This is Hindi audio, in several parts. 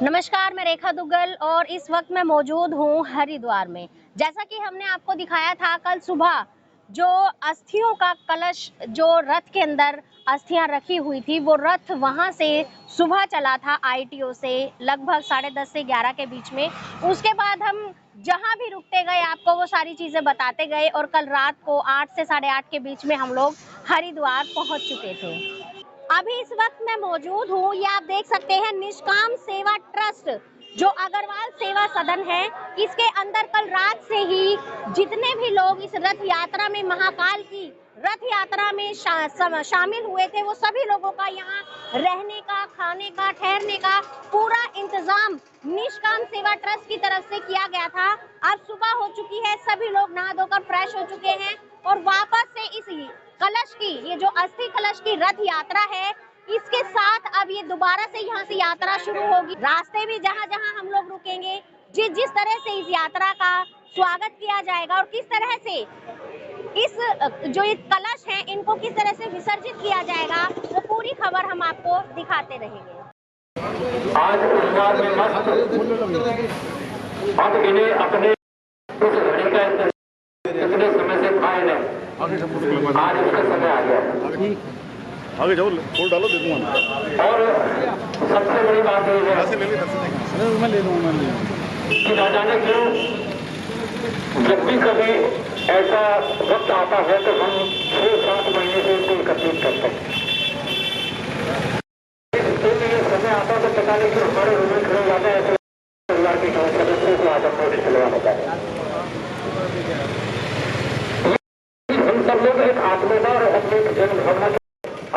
नमस्कार, मैं रेखा दुग्गल और इस वक्त मैं मौजूद हूँ हरिद्वार में। जैसा कि हमने आपको दिखाया था कल सुबह, जो अस्थियों का कलश, जो रथ के अंदर अस्थियां रखी हुई थी, वो रथ वहां से सुबह चला था ITO से लगभग 10:30 से 11 के बीच में। उसके बाद हम जहां भी रुकते गए आपको वो सारी चीजें बताते गए और कल रात को 8 से 8:30 के बीच में हम लोग हरिद्वार पहुंच चुके थे। अभी इस वक्त मैं मौजूद हूँ, ये आप देख सकते हैं, निष्काम सेवा ट्रस्ट जो अग्रवाल सेवा सदन है, इसके अंदर कल रात से ही जितने भी लोग इस रथ यात्रा में, महाकाल की रथ यात्रा में शामिल हुए थे, वो सभी लोगों का यहाँ रहने का, खाने का, ठहरने का पूरा इंतजाम निष्काम सेवा ट्रस्ट की तरफ से किया गया था। अब सुबह हो चुकी है, सभी लोग नहा धोकर फ्रेश हो चुके हैं और वापस से इस कलश की, ये जो अस्थि कलश की रथ यात्रा है, इसके साथ अब ये दोबारा से यहाँ से यात्रा शुरू होगी। रास्ते में जहाँ जहाँ हम लोग रुकेंगे, जिस तरह से इस यात्रा का स्वागत किया जाएगा और किस तरह से इस जो ये कलश है इनको किस तरह से विसर्जित किया जाएगा, वो पूरी खबर हम आपको दिखाते रहेंगे। आज में मस्त अब इन्हें अपने उस घड़ी का इतने समय से खाए नहीं, आज उसका समय आ गया। आगे जाओ, फोन डालो, दे दूंगा। और सबसे बड़ी बात यह है मैं ले लूँगा, कि ना जाने क्यों जब भी कभी ऐसा वक्त आता है तो हम 6-7 महीने से इसको एकत्रित करते हैं। समय आता तो पता नहीं कि हमारे रूम में खड़े जाते हैं, परिवार के सदस्यों को आज हम नोटिस चलवाना चाहते हैं। हम सब लोग एक आत्मदा और अपनी जनभावना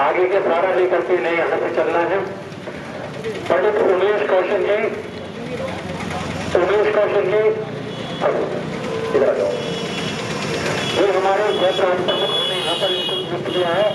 आगे के सारा लेकर के नहीं यहाँ से चलना है। पंडित उमेश कौशल जी, इधर आ जाओ। जो हमारे जय प्रमुख ने यहाँ पर इनको नियुक्त किया है,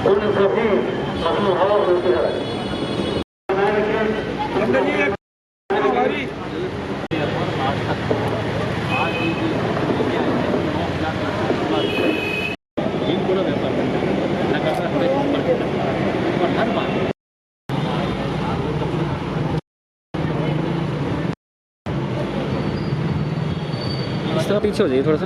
उन सभी महानुभावों को इस तरह पीछे हो जाइए थोड़ा सा।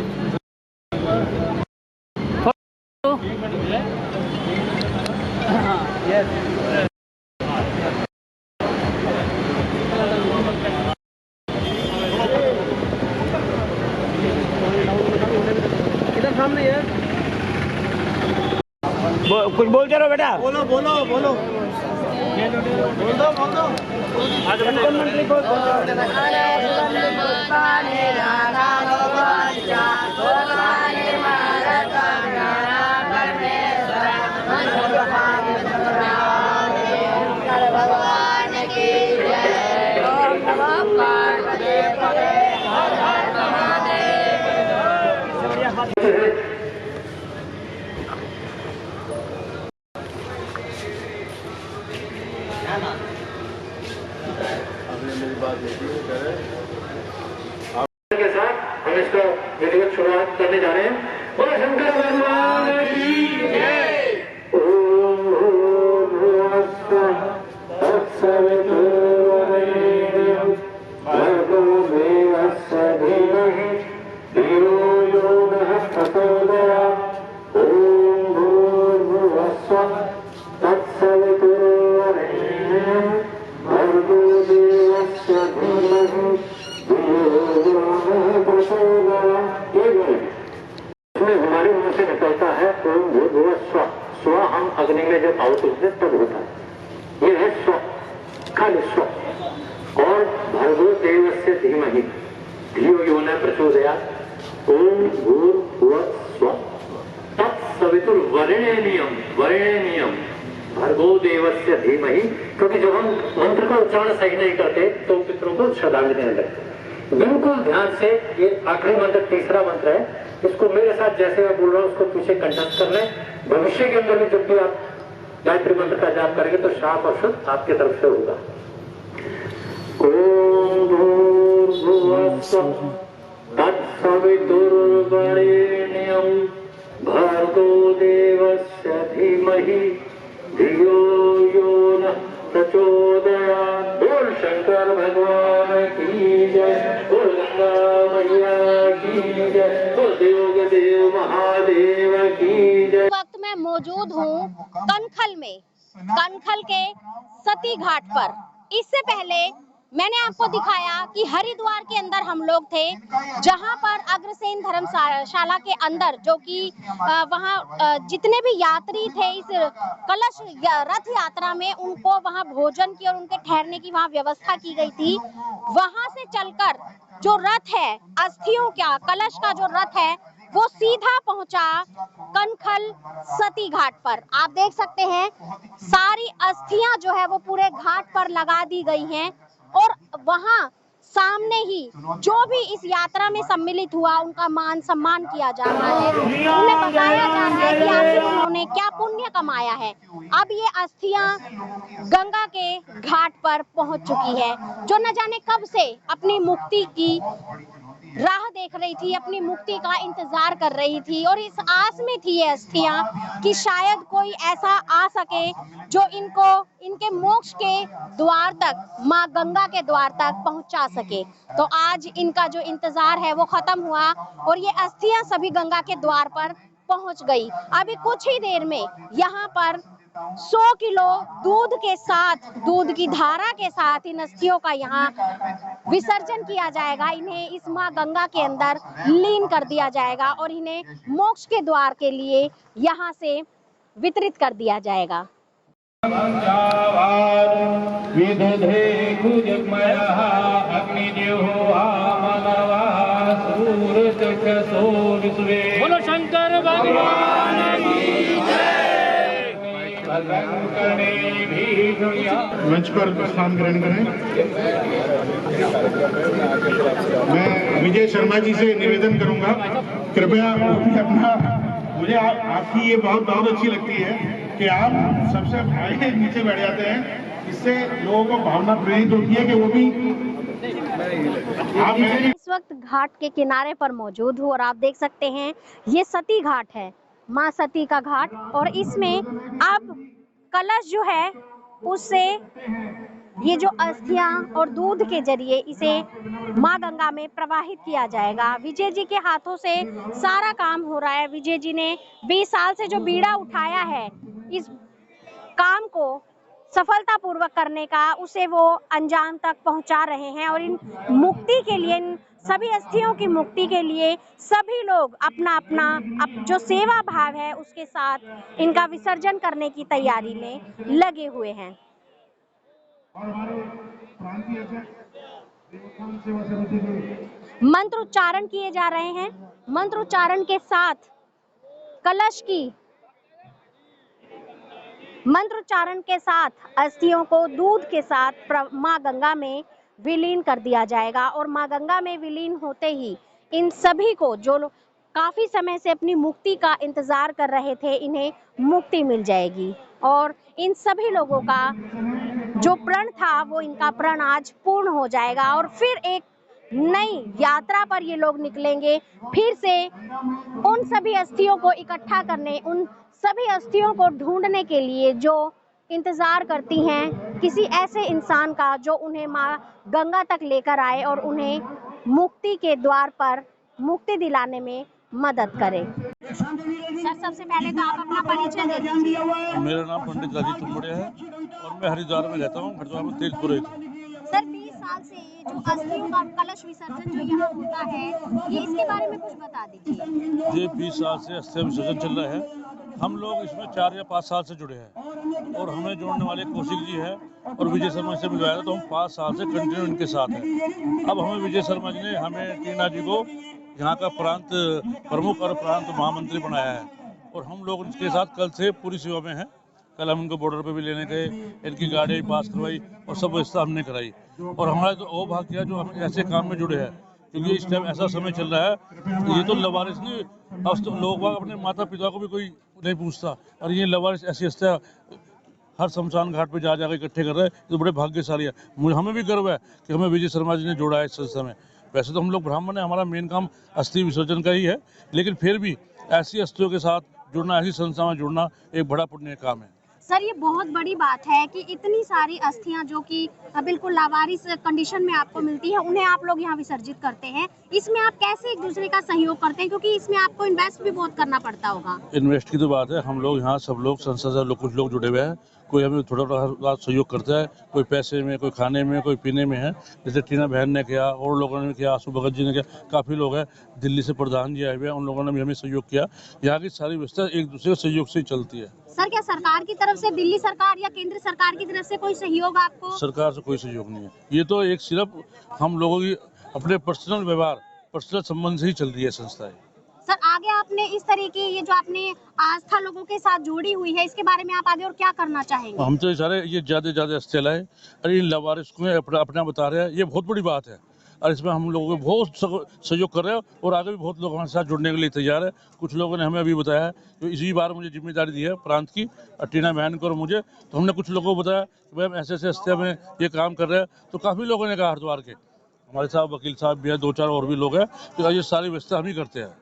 इधर सामने यार कुछ बोलते रहो बेटा। बोलो बोलो बोलो बोल दो के साथ हम इसको विधिवत शुरुआत करने जा रहे हैं। बोलो शंकर भगवान की जय। ओम भूर्भुवस्सुः तत्सवितुर्वरेण्यं भर्गो देवस्य धीमहि धियो यो नः प्रचोदयात्। ओम भूर्भुवस्सुः तत्सवितुर्वरेण्यं भर्गो देवस्य धीमहि इसमें हमारे मुंह से निकलता है ओम भूर्भुवः स्वः। स्व हम अग्नि में जब आहुति देते तब होता है, ये है स्व, खाली स्व। और भर्गो देवस्य धीमहि धियो यो न प्रचोदयात्। ओम भूर्भुवः स्वः तत्सवितुर्वरेण्यं वरेण्यं भर्गो देवस्य धीमहि। क्योंकि जब हम मंत्र का उच्चारण सही नहीं करते तो पितरों को श्रद्धांजलि देने लगते। बिल्कुल ध्यान से, ये आखिरी मंत्र तीसरा मंत्र है, इसको मेरे साथ जैसे मैं बोल रहा हूँ उसको पीछे कंठस्थ कर लें। भविष्य के अंदर भी जब भी आप गायत्री मंत्र का जाप करेंगे तो शाप और शुद्ध आपके तरफ से होगा। ओम भूर्भुवः स्वः तत्सवितुर्वरेण्यं भर्गो देवस्य धीमहि धियो यो नः प्रचोदयात्। बोल शंकर भगवान की जय। बोल गंगा मैया की जय। बोल देव देव महादेव की जय। वक्त मैं मौजूद हूँ कनखल में, कनखल के सती घाट पर। इससे पहले मैंने आपको दिखाया कि हरिद्वार के अंदर हम लोग थे, जहां पर अग्रसेन धर्मशाला के अंदर, जो कि वहां जितने भी यात्री थे इस कलश रथ यात्रा में, उनको वहां भोजन की और उनके ठहरने की वहां व्यवस्था की गई थी। वहां से चलकर जो रथ है, अस्थियों का कलश का जो रथ है, वो सीधा पहुंचा कनखल सती घाट पर। आप देख सकते हैं सारी अस्थियां जो है वो पूरे घाट पर लगा दी गई हैं और वहां सामने ही जो भी इस यात्रा में सम्मिलित हुआ उनका मान सम्मान किया जा रहा है। उन्हें बताया जा रहा है कि आखिर उन्होंने क्या पुण्य कमाया है। अब ये अस्थियां गंगा के घाट पर पहुंच चुकी है, जो न जाने कब से अपनी मुक्ति की राह देख रही थी, अपनी मुक्ति का इंतजार कर रही थी और इस आस में थी ये अस्थियां कि शायद कोई ऐसा आ सके जो इनको इनके मोक्ष के द्वार तक, माँ गंगा के द्वार तक पहुंचा सके। तो आज इनका जो इंतजार है वो खत्म हुआ और ये अस्थियां सभी गंगा के द्वार पर पहुंच गई। अभी कुछ ही देर में यहाँ पर 100 किलो दूध के साथ, दूध की धारा के साथ इन अस्थियों का यहाँ विसर्जन किया जाएगा। इन्हें इस माँ गंगा के अंदर लीन कर दिया जाएगा और इन्हें मोक्ष के द्वार के लिए यहाँ से वितरित कर दिया जाएगा। बोलो शंकर भगवान की मंच पर स्थान ग्रहण करें। मैं विजय शर्मा जी से निवेदन करूंगा कृपया अपना मुझे आपकी ये बहुत अच्छी लगती है कि आप सबसे आगे नीचे बैठ जाते हैं। इससे लोगों को भावना प्रेरित होती है कि वो भी आप इस वक्त घाट के किनारे पर मौजूद हूँ और आप देख सकते हैं ये सती घाट है, माँ सती का घाट। और इसमें अब कलश जो है उससे ये जो अस्थियां और दूध के जरिए इसे माँ गंगा में प्रवाहित किया जाएगा। विजय जी के हाथों से सारा काम हो रहा है। विजय जी ने 20 साल से जो बीड़ा उठाया है इस काम को सफलतापूर्वक करने का, उसे वो अंजाम तक पहुंचा रहे हैं। और इन मुक्ति के लिए, इन सभी अस्थियों की मुक्ति के लिए सभी लोग अपना अपना जो सेवा भाव है उसके साथ इनका विसर्जन करने की तैयारी में लगे हुए हैं। मंत्रोच्चारण किए जा रहे हैं। मंत्रोच्चारण के साथ कलश की मंत्रोच्चारण के साथ अस्थियों को दूध के साथ माँ गंगा में विलीन कर दिया जाएगा। और माँ गंगा में विलीन होते ही इन सभी को, जो काफी समय से अपनी मुक्ति का इंतजार कर रहे थे, इन्हें मुक्ति मिल जाएगी। और इन सभी लोगों का जो प्रण था वो इनका प्रण आज पूर्ण हो जाएगा। और फिर एक नई यात्रा पर ये लोग निकलेंगे, फिर से उन सभी अस्थियों को इकट्ठा करने, उन सभी अस्थियों को ढूंढने के लिए जो इंतजार करती हैं किसी ऐसे इंसान का जो उन्हें माँ गंगा तक लेकर आए और उन्हें मुक्ति के द्वार पर मुक्ति दिलाने में मदद करे। सर, सबसे पहले तो आप अपना परिचय दे दीजिए। मेरा नाम पंडित राजीव तुमड़िया है और मैं हरिद्वार में रहता हूँ। हरिद्वार में तेज पुरोहित। सर, 20 साल से ये जो अस्थियों का कलश विसर्जन जो यहाँ होता है, ये इसके बारे में कुछ बता दीजिए। ये 20 साल से अस्थि विसर्जन चल रहा है। हम लोग इसमें 4 या 5 साल से जुड़े हैं और हमें जोड़ने वाले कौशिक जी है और विजय शर्मा से मिलवाया था, तो हम 5 साल से कंटिन्यू इनके साथ हैं। अब हमें विजय शर्मा जी ने हमें टीना जी को यहाँ का प्रांत प्रमुख और प्रांत महामंत्री बनाया है और हम लोग इसके साथ कल से पूरी सेवा में हैं। कल हम इनको बॉर्डर पे भी लेने गए, इनकी गाड़ी पास करवाई और सब व्यवस्था हमने कराई। और हमारा तो वो भाग्य है जो हम ऐसे काम में जुड़े हैं, क्योंकि इस टाइम ऐसा समय चल रहा है, ये तो लवारिस नहीं, अब तो लोग अपने माता पिता को भी कोई नहीं पूछता और ये लवारिस ऐसी हस्तियाँ हर शमशान घाट पे जा जाकर इकट्ठे कर रहे हैं। तो बड़े भाग्यशाली है। हमें भी गर्व है कि हमें विजय शर्मा जी ने जोड़ा है इस संस्था में। वैसे तो हम लोग ब्राह्मण हैं, हमारा मेन काम अस्थि विसर्जन का ही है, लेकिन फिर भी ऐसी अस्थियों के साथ जुड़ना, ऐसी संस्था में जुड़ना एक बड़ा पुण्य काम है। सर, ये बहुत बड़ी बात है कि इतनी सारी अस्थियां जो कि बिल्कुल लावारिस कंडीशन में आपको मिलती है, उन्हें आप लोग यहाँ विसर्जित करते हैं। इसमें आप कैसे एक दूसरे का सहयोग करते हैं, क्योंकि इसमें आपको इन्वेस्ट भी बहुत करना पड़ता होगा। इन्वेस्ट की तो बात है, हम लोग यहाँ सब लोग संस्था से कुछ लोग जुड़े हुए हैं। कोई हमें थोड़ा सहयोग करता है, कोई पैसे में, कोई खाने में, कोई पीने में है। जैसे टीना बहन ने किया और लोगों ने किया, आशु भगत जी ने किया, काफ़ी लोग हैं। दिल्ली से प्रधान जी आए हुए हैं, उन लोगों ने भी हमें सहयोग किया। यहाँ की सारी व्यवस्था एक दूसरे के सहयोग से ही चलती है। सर, क्या सरकार की तरफ से, दिल्ली सरकार या केंद्र सरकार की तरफ से कोई सहयोग आपको? सरकार से कोई सहयोग नहीं है। ये तो एक सिर्फ हम लोगों की अपने पर्सनल व्यवहार, पर्सनल संबंध से ही चल रही है संस्था है। सर, आगे आपने इस तरह की ये जो आपने आस्था लोगों के साथ जोड़ी हुई है, इसके बारे में आप आगे और क्या करना चाहेंगे? हम तो सारे ये ज्यादा अस्थियाँ लाए और इन लवारिस को अपना बता रहे हैं, ये बहुत बड़ी बात है। और इसमें हम लोगों को बहुत सहयोग कर रहे हैं और आगे भी बहुत लोग हमारे साथ जुड़ने के लिए तैयार है। कुछ लोगों ने हमें अभी बताया कि इसी बार मुझे जिम्मेदारी दी है प्रांत की, टीना बहन को और मुझे, तो हमने कुछ लोगों को बताया कि भाई हम ऐसे ऐसे अस्थियाँ में ये काम कर रहे हैं। तो काफ़ी लोगों ने कहा, हरिद्वार के हमारे साथ वकील साहब भी है, 2-4 और भी लोग हैं, तो ये सारी व्यवस्था हम ही करते हैं।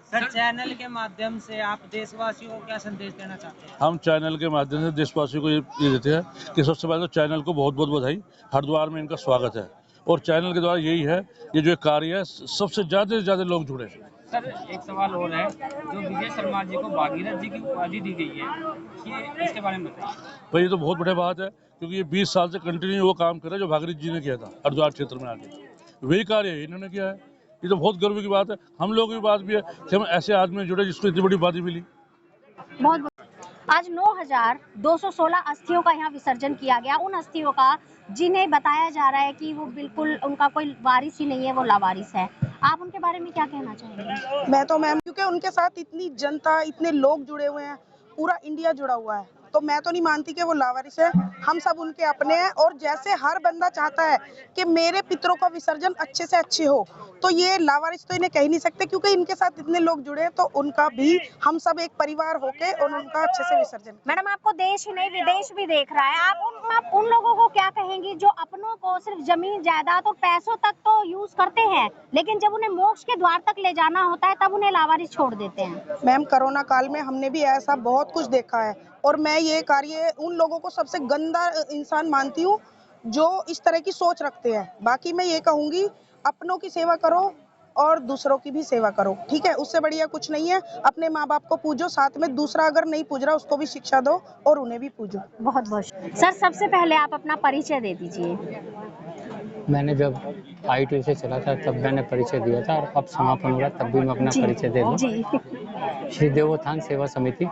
सर, चैनल के माध्यम से आप देशवासियों को क्या संदेश देना चाहते हैं? हम चैनल के माध्यम से देशवासियों को ये देते हैं कि सबसे पहले तो चैनल को बहुत बहुत बधाई। हरिद्वार में इनका स्वागत है और चैनल के द्वारा यही है, ये जो कार्य है सबसे ज़्यादा से ज़्यादा लोग जुड़े। सर, एक सवाल और है, जो विजय शर्मा जी को भागीरथ जी की उपाधि दी गई है, ये इसके बारे में बताइए। भाई, ये तो बहुत बड़ी बात है, क्योंकि ये 20 साल से कंटिन्यू वो काम कर रहे हैं जो भागीरथ जी ने किया था हरिद्वार क्षेत्र में आके। वही कार्य इन्होंने किया है। ये तो बहुत गर्व की बात है। हम लोगों की बात भी है कि हम ऐसे आदमी जुड़े जिसको इतनी बड़ी उपाधि मिली। बहुत आज 9,216 अस्थियों का यहाँ विसर्जन किया गया। उन अस्थियों का जिन्हें बताया जा रहा है कि वो बिल्कुल उनका कोई वारिस ही नहीं है, वो लावारिस है। आप उनके बारे में क्या कहना चाहेंगे? मैं तो मैम, क्योंकि उनके साथ इतनी जनता, इतने लोग जुड़े हुए हैं, पूरा इंडिया जुड़ा हुआ है, तो मैं तो नहीं मानती कि वो लावारिस है। हम सब उनके अपने हैं, और जैसे हर बंदा चाहता है कि मेरे पितरों का विसर्जन अच्छे से अच्छे हो, तो ये लावारिस तो इन्हें कह ही नहीं सकते, क्योंकि इनके साथ इतने लोग जुड़े हैं। तो उनका भी हम सब एक परिवार होके और उनका अच्छे से विसर्जन। मैडम, आपको देश ही नहीं विदेश भी देख रहा है, आप उन लोगों को क्या कहेंगी जो अपनों को सिर्फ जमीन जायदाद और पैसों तक तो यूज करते हैं, लेकिन जब उन्हें मोक्ष के द्वार तक ले जाना होता है तब उन्हें लावारिस छोड़ देते हैं? मैम, कोरोना काल में हमने भी ऐसा बहुत कुछ देखा है, और मैं ये कार्य उन लोगों को सबसे गंदा इंसान मानती हूँ जो इस तरह की सोच रखते हैं। बाकी मैं ये कहूंगी, अपनों की सेवा करो और दूसरों की भी सेवा करो, ठीक है? उससे बढ़िया कुछ नहीं है। अपने माँ बाप को पूजो, साथ में दूसरा अगर नहीं पूज रहा उसको भी शिक्षा दो और उन्हें भी पूजो। बहुत बहुत सर, सबसे पहले आप अपना परिचय दे दीजिए। मैंने जब ITO से चला था तब मैंने परिचय दिया था, और अब समापन हो रहा तब भी मैं अपना परिचय दे दूं। श्री देवोत्थान सेवा समिति,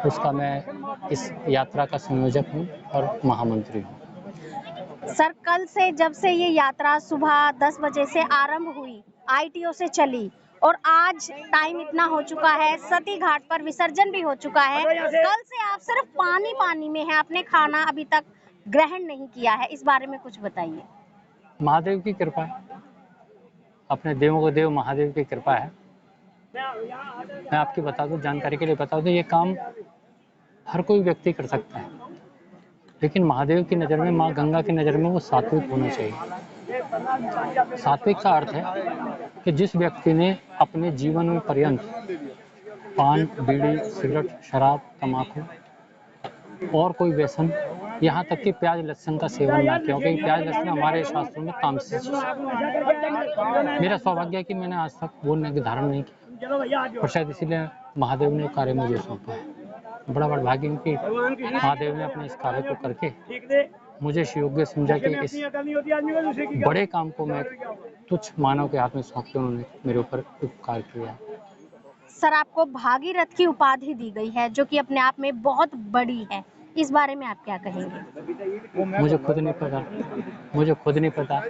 उसका मैं इस यात्रा का संयोजक हूँ और महामंत्री हूँ। सर, कल से जब से ये यात्रा सुबह 10 बजे से आरंभ हुई, ITO से चली, और आज टाइम इतना हो चुका है, सती घाट पर विसर्जन भी हो चुका है। कल से आप सिर्फ पानी में हैं, आपने खाना अभी तक ग्रहण नहीं किया है, इस बारे में कुछ बताइए। महादेव की कृपा है, अपने देवों को देव महादेव की कृपा है। मैं आपकी बता दूं, जानकारी के लिए बता दूं, ये काम हर कोई व्यक्ति कर सकता है, लेकिन महादेव की नज़र में, माँ गंगा की नज़र में वो सात्विक होना चाहिए। सात्विक का अर्थ है कि जिस व्यक्ति ने अपने जीवन में पर्यंत पान, बीड़ी, सिगरेट, शराब, तम्बाकू और कोई व्यसन, यहाँ तक कि प्याज लहसुन का सेवन ना किया, क्योंकि प्याज लहसुन हमारे शास्त्रों में तामसिक चीज है। मेरा सौभाग्य है कि मैंने आज तक वो निर्धारण नहीं किया, और शायद इसीलिए महादेव ने कार्य मुझे सौंपा है। बड़ा भाग्य कि महादेव ने अपने इस कार्य को करके मुझे योग्य समझा कि इस बड़े काम को मैं तुच्छ मानव के हाथ में सौंप के उन्होंने मेरे ऊपर उपकार किया। सर, आपको भागीरथ की उपाधि दी गई है, जो कि अपने आप में बहुत बड़ी है, इस बारे में आप क्या कहेंगे? मुझे खुद नहीं पता,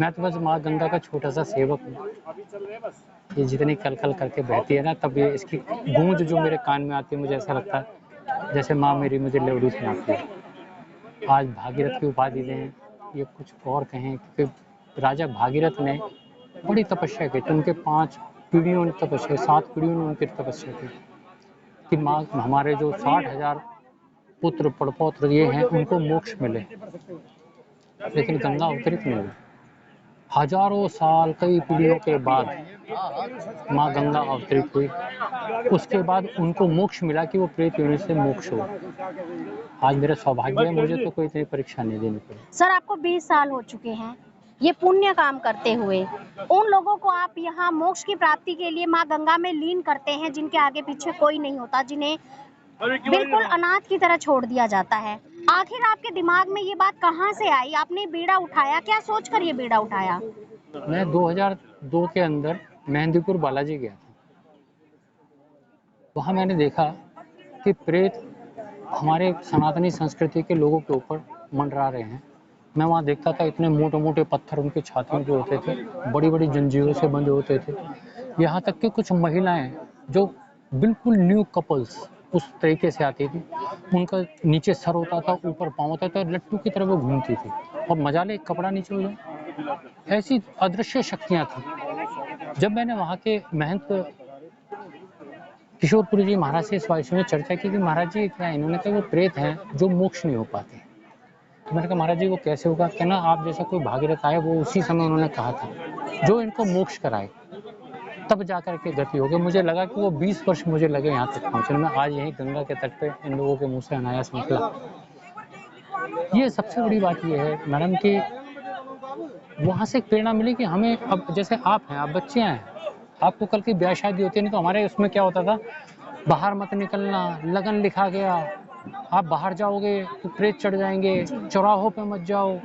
मैं तो बस माँ गंगा का छोटा सा सेवक हूँ। ये जितनी कल करके बहती है ना, तब ये इसकी गूंज जो मेरे कान में आती है, मुझे ऐसा लगता है जैसे माँ मेरी मुझे लोरी सुनाती है। आज भागीरथ की उपाधि दें, ये कुछ और कहें, क्योंकि राजा भागीरथ ने बड़ी तपस्या की, तो उनके 5 पीढ़ियों ने तपस्या, 7 पीढ़ियों ने उनकी तपस्या की कि माँ हमारे जो 60,000 पुत्र पड़पौत्र ये हैं उनको मोक्ष मिले, लेकिन गंगा अवतरित नहीं हुई। हजारों साल, कई पीढ़ियों के बाद माँ गंगा अवतरित हुई, उसके बाद उनको मोक्ष मिला कि वो प्रेत योनि से मोक्ष हो। आज मेरा सौभाग्य है, मुझे तो कोई इतनी परीक्षा नहीं देनी पड़ी। सर, आपको 20 साल हो चुके हैं ये पुण्य काम करते हुए। उन लोगों को आप यहाँ मोक्ष की प्राप्ति के लिए माँ गंगा में लीन करते हैं, जिनके आगे पीछे कोई नहीं होता, जिन्हें बिल्कुल अनाथ की तरह छोड़ दिया जाता है। आखिर आपके दिमाग में ये बात कहाँ से आई? आपने बीड़ा उठाया, क्या सोचकर ये बीड़ा उठाया? मैं 2002 के अंदर मेहंदीपुर बालाजी गया था। वहाँ मैंने देखा कि प्रेत हमारे सनातनी संस्कृति के लोगों के ऊपर मंडरा रहे हैं। मैं वहाँ देखता था, इतने मोटे मोटे पत्थर उनके छातियों पे होते थे, बड़ी बड़ी जंजीरों से बंधे होते थे। यहाँ तक कि कुछ महिलाएं जो बिल्कुल न्यू कपल्स उस तरीके से आती थी, उनका नीचे सर होता था, ऊपर पाँव होता था, लट्टू की तरह वो घूमती थी, और मजाले एक कपड़ा नीचे हो जाए, ऐसी अदृश्य शक्तियाँ थी। जब मैंने वहाँ के महंत किशोरपुरी जी महाराज से इस विषय में चर्चा की कि महाराज जी क्या, इन्होंने कहा वो प्रेत हैं जो मोक्ष नहीं हो पाते। तो मैंने कहा महाराज जी वो कैसे होगा? कहना आप जैसा कोई भागीरथ आए, वो उसी समय उन्होंने कहा था जो इनको मोक्ष कराए, तब जाकर के गति हो गई। मुझे लगा कि वो 20 वर्ष मुझे लगे यहाँ तक पहुँचने में। आज यहीं गंगा के तट पे इन लोगों के मुँह से अनायास निकला। ये सबसे बड़ी बात ये है मैडम कि वहाँ से एक प्रेरणा मिली कि हमें, अब जैसे आप हैं, आप बच्चे हैं, आपको कल की ब्याह शादी होती है, नहीं तो हमारे उसमें क्या होता था, बाहर मत निकलना, लगन लिखा गया, आप बाहर जाओगे तो प्रेत चढ़ जाएंगे, चौराहों पे मत जाओ,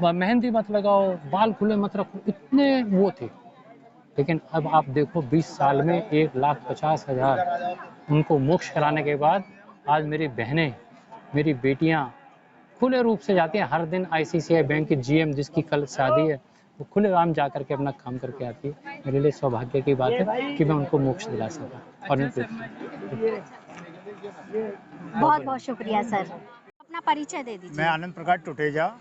मेहंदी मत लगाओ, बाल खुले मत रखो, इतने वो थे। लेकिन अब आप देखो 20 साल में 1,50,000 उनको मोक्ष कराने के बाद आज मेरी बहनें, मेरी बेटियां खुले रूप से जाती हैं। हर दिन ICICI बैंक की GM जिसकी कल शादी है, वो खुले आम जा करके अपना काम करके आती है। मेरे लिए सौभाग्य की बात है कि मैं उनको मोक्ष दिला सका। और बहुत बहुत शुक्रिया सर। अपना परिचय दे दीजिए। मैं आनंद प्रकाश टुटेजा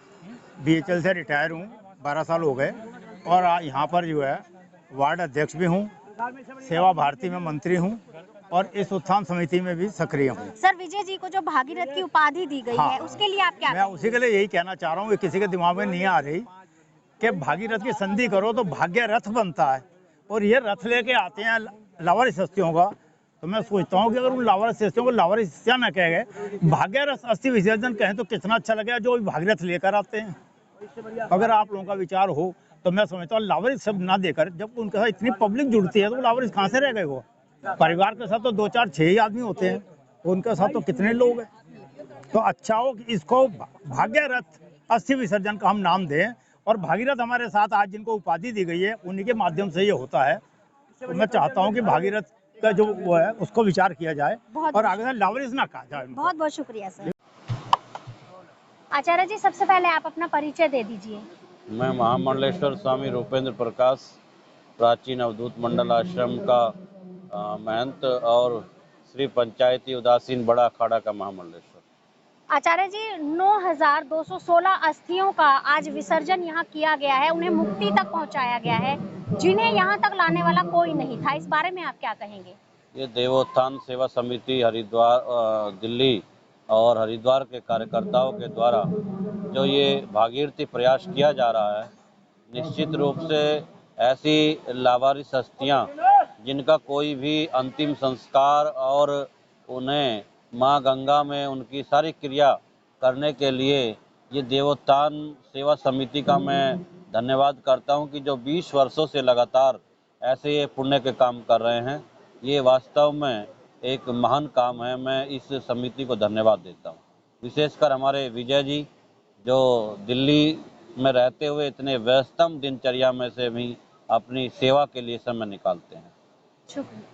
BHL से रिटायर हूँ, 12 साल हो गए और यहाँ पर जो है वार्ड अध्यक्ष भी हूँ, सेवा भारती में मंत्री हूँ और इस उत्थान समिति में भी सक्रिय हूँ। सर विजय जी को जो भागीरथ की उपाधि दी गई है उसके लिए आप क्या मैं उसी के लिए यही कहना चाह रहा हूँ कि किसी के दिमाग में नहीं आ रही कि भागीरथ की संधि करो तो भाग्य रथ बनता है और ये रथ लेके आते हैं लावारिस हस्तियों का। तो मैं सोचता हूँ कि अगर उन लावारिस हस्तियों को लावारिस हस्तियाँ न कह गए, भाग्य रथ अस्थि विसर्जन कहें तो कितना अच्छा लगेगा जो भागीरथ लेकर आते हैं। अगर आप लोगों का विचार हो तो मैं समझता हूँ लावारिस शब्द ना देकर, जब उनके साथ इतनी पब्लिक जुड़ती है तो लावारिस कहाँ से रह गए? वो परिवार के साथ तो 2 4 6 ही आदमी होते हैं, उनके साथ तो कितने लोग हैं। तो अच्छा हो कि इसको भाग्य रथ अस्थि विसर्जन का हम नाम दें और भागीरथ हमारे साथ आज जिनको उपाधि दी गई है उन्हीं के माध्यम से ये होता है। तो मैं चाहता हूँ कि भागीरथ का जो वो है उसको विचार किया जाए और आगे से लावारिस ना कहा जाए। बहुत बहुत शुक्रिया सर। आचार्य जी सबसे पहले आप अपना परिचय दे दीजिए। मैं महामंडलेश्वर स्वामी रूपेंद्र प्रकाश प्राचीन अवधूत मंडल आश्रम का महंत और श्री पंचायती उदासीन बड़ा अखाड़ा का महामंडलेश्वर। आचार्य जी 9,216 अस्थियों का आज विसर्जन यहाँ किया गया है, उन्हें मुक्ति तक पहुँचाया गया है, जिन्हें यहाँ तक लाने वाला कोई नहीं था। इस बारे में आप क्या कहेंगे? ये देवोत्थान सेवा समिति हरिद्वार दिल्ली और हरिद्वार के कार्यकर्ताओं के द्वारा जो ये भागीरथी प्रयास किया जा रहा है, निश्चित रूप से ऐसी लावारिस हस्तियाँ जिनका कोई भी अंतिम संस्कार और उन्हें माँ गंगा में उनकी सारी क्रिया करने के लिए ये देवोत्थान सेवा समिति का मैं धन्यवाद करता हूँ कि जो 20 वर्षों से लगातार ऐसे ये पुण्य के काम कर रहे हैं। ये वास्तव में एक महान काम है। मैं इस समिति को धन्यवाद देता हूँ, विशेषकर हमारे विजय जी जो दिल्ली में रहते हुए इतने व्यस्तम दिनचर्या में से भी अपनी सेवा के लिए समय निकालते हैं। शुक्रिया।